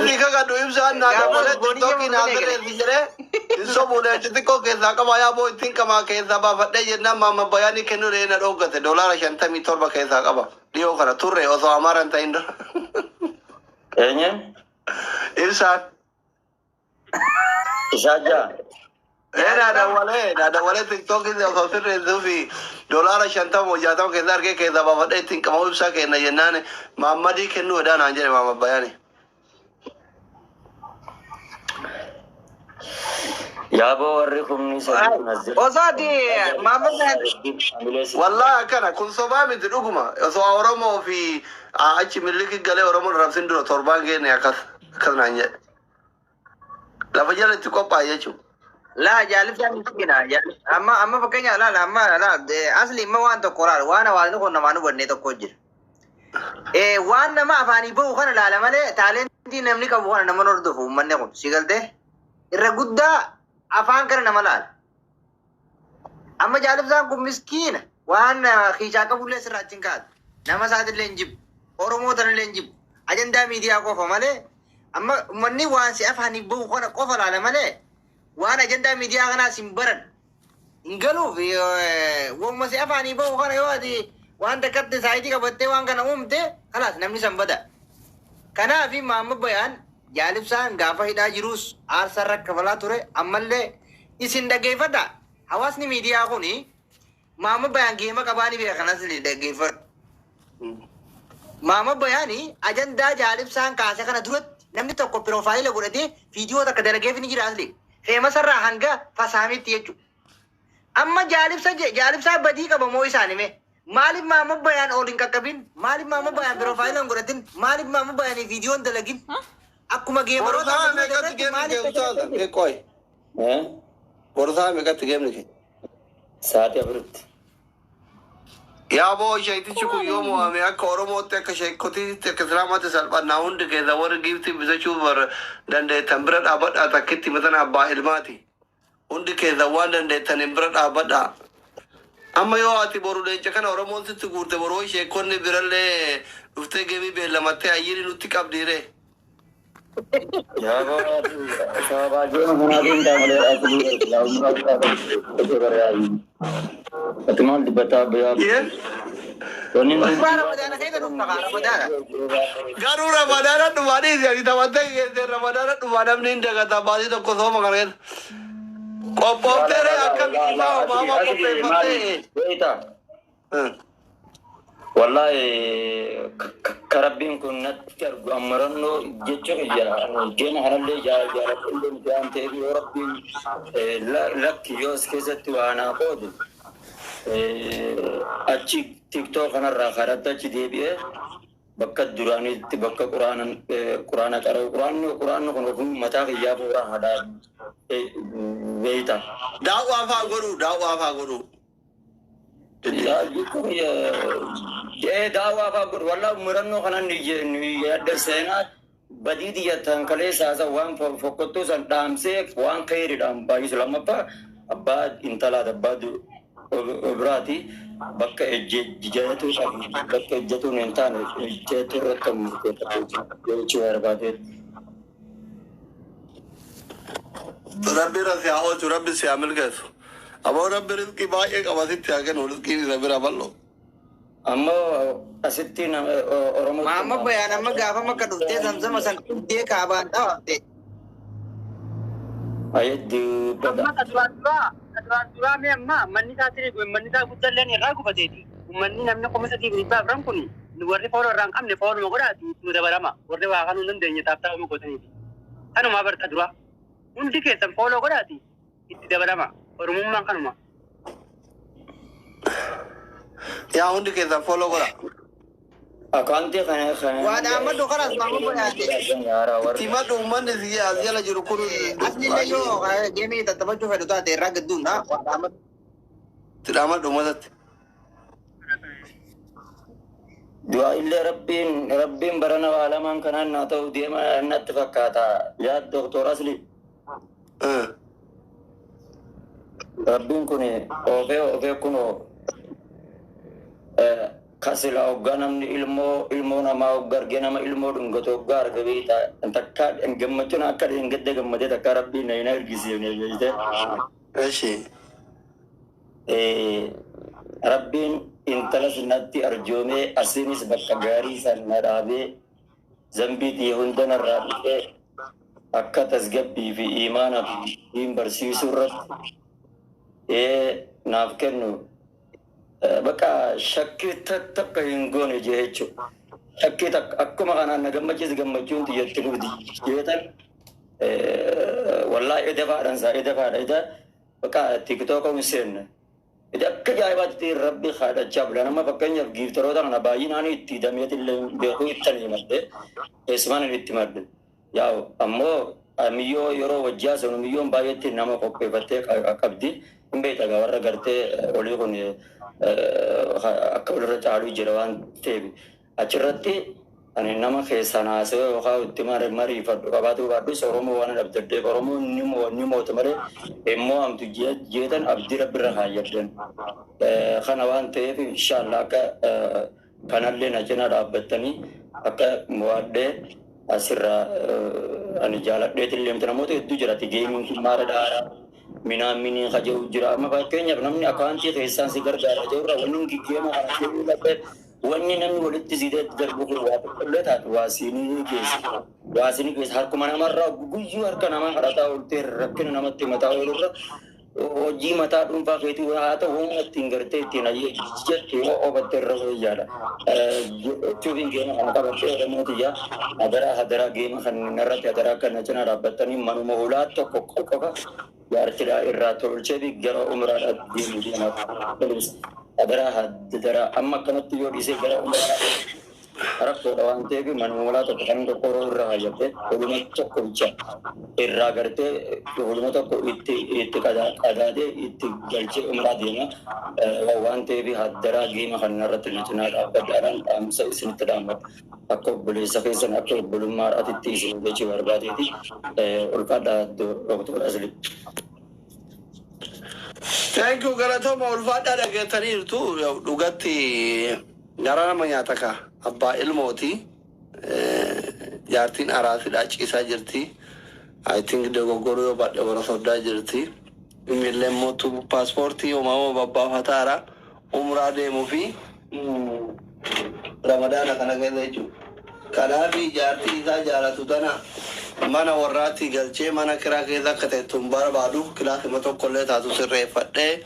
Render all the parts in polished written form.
Asli kakak dua ibsan nada boleh TikTok nazar dijere. Iso boleh jadi kok kesa kama ya boy think kama kesa bapak deh jadi mama bayani kenu rena dogat dolar shanta mitor ba kesa kama. Dia kana turre oso amaran ta indo. Kayaknya Ibsan. saja. Nada wale TikTok ini oso turre zufi dolar shanta mo jata kesa bapak deh think kama ibsa kena yenane mama di kenu ada nanjere mama bayani. Ya bawarrikum ni sadii. Osadi mama kan. Wallah kana kun soba mi duguma so oromo fi achi miliki gale oromo rafsin duro torbange ne akas kananya la fajala ti ko pa yechu La jalif ya miskina ya amma fakanya la amma la asli ma wan to qorar wana wan ko na manu banne to kojir wan ma afani bo kana la la male talenti namni ka bo kana namanor do fu manne ko sigalte irra gudda afan kana namalal amma jalif san ko miskina wan khicha ka bulle sirachin ka nama saad lenjib oromo tan lenjib ajanda media ko fa male amma manni wan si afani bo kana ko fa la male وانا جندا ميديا انا سمبرن انقلوا في وهم سيفاني بو خنا يوادي وانت كبت سايدي كبتي وان كان امته خلاص نمني سمبدا كان في مام بيان جالب سان غافا هدا جروس ار سرك كفلا توري امله اسين دغيفدا حواسني ميديا كوني مام بيان گيما كباني بي خنا سلي دغيفر مام بياني اجندا جالب سان كاسه كنا درت نمني تو بروفايل غودي فيديو تك دلگيف ني جراسلي خيمة سرّا هنگا فسامي تيجو أما جالب سا بدي كبا موي ساني مي مالب ماما بيان أولين كاكبين مالب ماما بيان بروفايل انگورتين مالب ماما بيان فيديو اندلگين أكو ما گيم برو Borsa me kat game ke ustad ke koi Borsa me kat game ke Saat ya berut. ya bo shaiti chuku yomo me ak oromo te ka shay koti te kasramat salba naund ke zawar gifti bizachu bar dande tambrat abad atakiti matana ba ilmati undi ke zawan dande tanibrat abada amma yo ati boru de chakana oromo se tu gurte boru shay konni biralle ufte gemi be lamate ayiri nutti kabdire Ya sahabat jo mengenalin kamu dari aku lalu Atman di bata baya. ye Tonin بارا بدانا كيدا نمنا غارا بدانا garu ramadana dumani jadi tamate ke ramadana dumana nin daga tabadi to ko so magare ko tere akan ima mama ko pe mate Ita. Wallahi karabbin kun natkar amaranno jecho ya gen haralle ya kullum kan te bi rabbi lak yos kezatu ana qod achi tiktok ana ra kharata chi debiye bakka durani bakka qur'ana qur'an ko mata ya pura hada veita dawa fa goru ya gitu ya dawa apa wala muranno kana ni ya dersena badidi ya tankale sasa wan fokoto san damse wan khairi dam bagi selama apa abad intala abadu berarti bakka jijatu bakka jatu nentan jatu rakam ko chuar badet rabbi rafi aho rabbi se amil gas abo rabbi rizqi ba ek awasit ya kan rizqi ni rabbi raballo amma asitti na oromo ماما بيان أما غافا ما كدوتي زمزم أسان كدوتي كابان تاوتي ayat di amma kadura me amma manni ta tiri go manni ta guddalle ne ragu bateti manni namne ko mesati bi ba ran kuni warri foro ran kam ne foro mo goda tu da barama warri wa kanu nan denye tapta mo ko tani kanu ma bar kadura undi ke tan folo goda ti itti da barama or mum man kanu ma ya undi ke da follow gora akante kana وانا أما دو خلاص ماما بيان yara war tima do man de ya azela juru kuru أصلي لا يو جيمي تتبجو في دوتا تيرا قدونا وانا أما tirama do mazat dua illa rabbin barana wa alaman kana na to dema na tafakata ya doktor asli rabbin kuni ofe kuno kasila ogganamni ilmoo namaa oggargee nama ilmoo dhungatoo oggaa arga beektaa takka gammachuun akka gadda gammadee takka rabbiin na hin argisiifne beekte. Eshi. Rabbiin intala sinatti arjoomee asiinis bakka gaarii san na dhaabee zambiitii hunda narraa dhufee akka tasgabbii fi imaana fi barsiisuu irratti naaf kennu. Bakka shakkii takka hin goone jechuudha. Shakkii takka akkuma kanaan na gammachiis gammachuun xiyyeetti dhufti jeetan wallaahi edefaadhaan isaa edefaadha. Bakka tiktooka hin seenne. Akka ajaa'ibaatti rabbi haadhachaa bula nama fakkeenyaaf giiftaroota kana baay'inaan itti dameetillee beekuu itti madde eessumaan itti madde. Yaa'u ammoo miyyoo yeroo wajjaa sanu miyyoon baay'eetti nama qopheeffattee qabdi. Hin beekagaa warra gartee olii kun akka walirra caaluu jira waan ta'eef achirratti ani nama keessaan haasawee yookaan itti mariifadhu qabaatu baadhus Oromoo waan dhabdee Oromoo ni moota malee immoo amtu jeetan abdii rabbirra haayyaddan kana waan ta'eef inshaallah akka kanallee na cina dhaabbattanii akka mo'adhee asirraa ani jaaladheetillee namoota hedduu jirati geemiin kun maara daaraa minaan minii kajau jira amma fakkeenyaaf namni akaantii keessaan si gargaara jirra wanni geema kana jedhu laphee wanni namni walitti sideetti darbu kun waa tokkollee taatu waasinii keessa harkuma namarraa guyyuu harka namaa kadhataa ooltee rakkina namatti mataa oolurra hojii mataa dhuunfaa keetii haa ta'u waan ittiin gartee ittiin jettee yoo obattee irra wayyaadha. Jechuun geema kana qabattee Oromootiyaa hadaraa geema kan irratti hadaraa kana cina dhaabbattanii manuma ulaa tokko qofa yaartidhaa irraa tolchee fi gara umraadhaatti deemuu deemaaf. Hadaraa amma akkanatti yoo dhiisee gara umraadhaatti rakkoodha waan ta'eef manuma ulaa tokko kan tokko irraa hayyattee oluma tokko bicha irraa gartee oluma tokko itti qadaadee itti galchee umraa deema waan ta'eef hadaraa geema kan irratti na cinaa dhaabbadhaadhaan dhaamsa isinitti dhaammata. Akka obboleessa keessan akka obbolummaadhaatitti isin jechuu barbaadeeti ulfaadhaa Dr. Asli. Thank you galatoma ulfaadhaa dhageettaniirtu dhugatti gara nama nyaata ka abbaa ilmooti jaartiin araasidhaa ciisaa jirti. I think dogoggoruu yoo baadhee warra soddaa jirti. Imillee mootu paaspoortii uumamaa babbaafataara umraa deemuu fi ramadaana kana keessa jechuudha. Kanaafi jaartii isaa jaalatu tana mana warraatti galchee mana kiraa keessa akka ta'ettu hin barbaadu kilaasima tokkollee taatu sirreeffadhee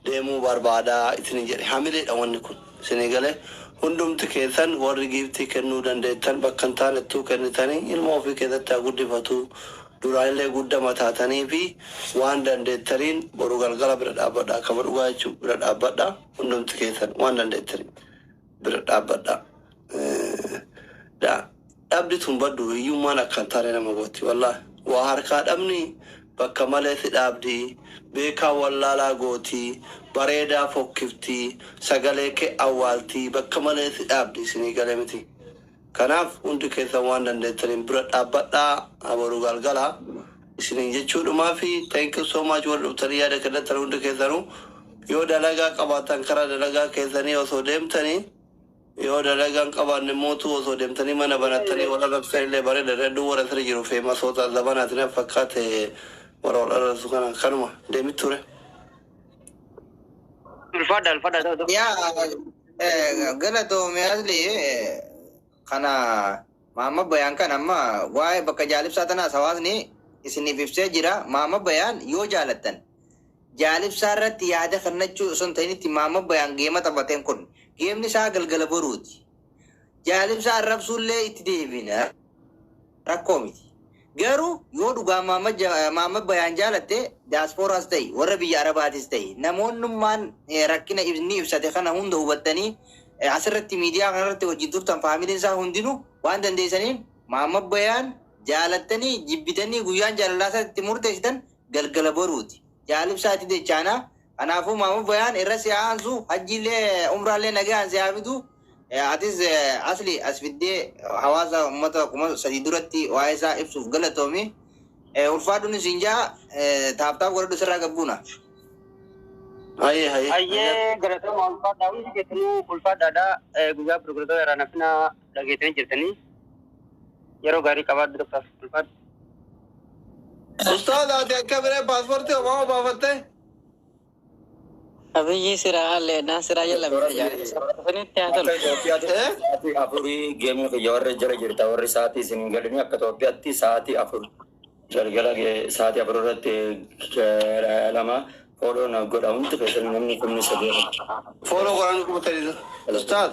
deemuu barbaadaa isin jedhe hamileedha wanni kun isin galee hundumti keessan warri giiftii kennuu dandeettan bakka hin taanettuu kennitanii ilma ofii keessatti haa guddifatu duraanillee guddama taatanii fi waan dandeettaniin boru galgala bira dhaabbadha akkama dhugaa jechuu bira dhaabbadha hundumti keessan waan dandeettaniin bira dhaabbadha. Dhabdi tun baddu hiyyummaan akka hin taane nama gooti wallaahi waa harkaa dhabni bakka malee si dhaabdi beekaa wallaalaa gooti bareedaa fokkifti sagalee kee awwaalti bakka malee si dhaabdi isinii galee miti. Kanaaf hundi keessan waan dandeettaniin bira dhaabbadhaa aboru galgala isiniin jechuudhumaa fi thank you so much warra dhuftanii yaada kennatan hundi keessanuu yoo dalagaa qabaatan karaa dalagaa keessanii osoo deemtanii yoo dalagaan qabaanne mootu osoo deemtanii mana banattanii warra rabsanillee bareeda hedduu warra sirri jiru feemasoota zabanaatiin fakkaate warra wal arrasu kana kanuma deemit ture. Ulfaadha. Yaa galatoome asli kana maama bayaan kan amma waa'ee bakka jaalibsaa tanaas hawaasni isiniif ibsee jira. Maama bayaan yoo jaalattan jaalibsaa irratti yaada kennachuu osoo hin ta'initti maama bayaan geema taphateen kun geemni isaa galgala boruuti. Jaalibsaa arrabsuullee itti deebina rakkoo miti. Garuu yoo dhugaa maama bayaan jaalatte diyaaspooraas ta'e warra biyya arabaatis ta'e namoonnummaan rakkina ni ibsate kana hunda hubattanii asirratti miidiyaa kanarratti hojii turtan faamiliin isaa hundinuu waan dandeessaniin maama bayaan jaalattanii jibbitanii guyyaan jaalalaa itti murteessitan galgala boruuti. Jaalibsaa itti dechaanaa. Kanaafuu maama bayaan irra si'aansu hajjiillee umraallee nagaan si'aafitu atis asli as fiddee hawaasa uummata kuma sadii duratti waa'ee isaa ibsuuf galatoomi. Ulfaadhuun isin jaa taaptaaf godhadhu sirraa qabbuuna. Ayyee galatoomaa ulfaadhaa hundi keessanuu ulfaadhaadha. Guyyaa gurgurtaa irraa nafina dhageessanii jirtanii yeroo gaarii qabaadhu doktar ulfaadha. Ustaad ati akka biree paaspoortii homaa baafatte? Abiyyi siraa leenaa siraa jala finitti haa tolu. Sa'aatii afurii geemni kiyya warra jala jirta warri sa'aatii isin galanii akka Itoophiyaatti sa'aatii afur galgala sa'aatii afur irratti lama follow na godha hundi keessatti namni kumni sadii. Follow godhan kubatanii Ustaad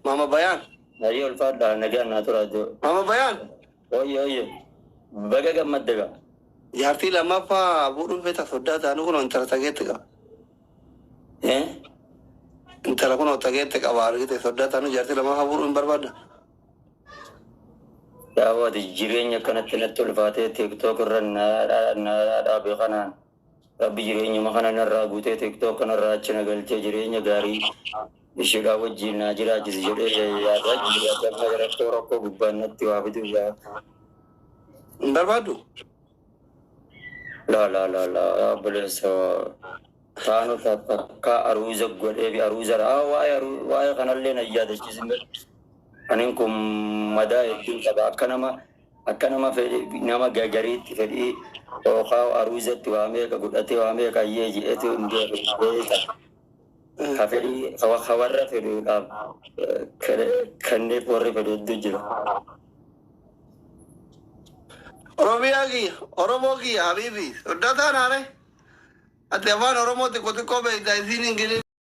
Mama Bayaan. Nari ulfaadha nagaan naa tura jo. Mama Bayaan. Oyye baga gammaddaga. Jaartii lammaffaa buudhuun feeta soddaa taanu kun intala tageetti qaba. Intala kun tageetti qaba argite soddaa taanu jaartii lammaffaa buudhuun barbaadda. Daawwati jireenya kanatti natti ulfaatee TikTok irra na dhaabee kanaan rabbi jireenyuma kana narraa guutee TikTok kanarraa achi na galchee jireenya gaarii ishiidhaa wajjin naa jiraachisi jedhee yaadaa jira rakkoo gubbaan natti waa fidu yaa. Hin barbaaddu? La bilesa taanu takka aruuza godhee fi aruuza waa'ee kanallee na yaadachiisin anin kun madaa hedduun qaba akka nama fedhi nama gagariitti fedhii yookaan aruuzatti waa meeqa godhatee waa meeqa ayyee jedhetu hin beeku ka fedhii warra fedhuudhaaf kanneef warri fedhu hedduu jira. Oromoo kiyya habiibi soddaa taanaare ati afaan Oromoo xiqqoo xiqqoo beektaa isiin Ingiliizi.